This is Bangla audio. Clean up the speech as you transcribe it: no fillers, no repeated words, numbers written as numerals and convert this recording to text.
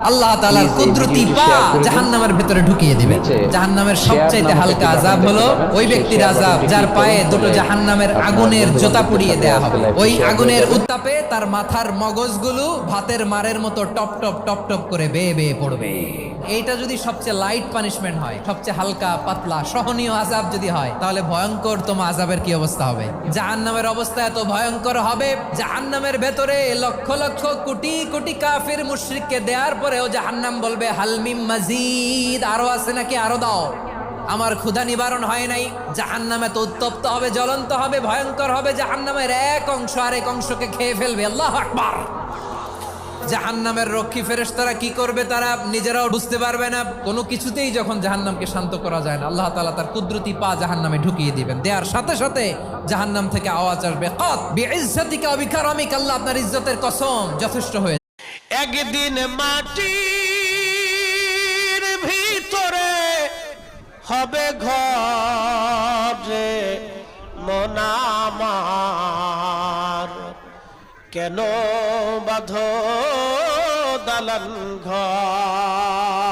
আল্লাহ তাআলার কুদরতি পা জাহান্নামের ভেতরে ঢুকিয়ে দিবেন। জাহান্নামের সবচাইতে হালকা আযাব হলো ওই ব্যক্তির আযাব যার পায়ে দুটো জাহান্নামের আগুনের জোতা পুড়িয়ে দেয়া হবে। ওই আগুনের উত্তাপে তার মাথার মগজগুলো ভাতের মারের মতো টপ টপ টপ টপ করে বেয়ে বেয়ে পড়বে। এইটা যদি সবচেয়ে লাইট পানিশমেন্ট হয়, সবচেয়ে হালকা পাতলা সহনীয় আযাব যদি হয়, তাহলে ভয়ঙ্কর তোমার আযাবের কি অবস্থা হবে? জাহান্নামের অবস্থা এত ভয়ঙ্কর হবে, জাহান্নামের ভেতরে লক্ষ লক্ষ কোটি কোটি কাফির মুশরিককে দেওয়ার পরেও জাহান্নাম বলবে হালমিম মাজিদ, আরো আছে নাকি, আরো দাও, আমার ক্ষুধা নিবারণ হয় নাই। জাহান্নামে তো উত্তপ্ত হবে, জ্বলন্ত হবে, ভয়ঙ্কর হবে। জাহান্নামের এক অংশ আরেক অংশকে খেয়ে ফেলবে। আল্লাহু আকবার। জাহান্নামের রক্ষী ফেরেশতারা কি করবে তারা নিজেরাও বুঝতে পারবে না। কোনো কিছুতেই যখন জাহান্নামকে শান্ত করা যায় না, আল্লাহ তাআলা তার কুদরতি পা জাহান্নামে ঢুকিয়ে দিবেন। দেওয়ার সাথে সাথে জাহান্নাম থেকে আওয়াজ আসবে, কাত বিইজ্জাতিকা ওয়া বিকারামিকা, আল্লাহ আপনার ইজ্জতের কসম, যথেষ্ট হয়ে। একদিন মাটির ভিতরে হবে ঘর রে মন আমার, কেন বাঁধো দালান ঘর।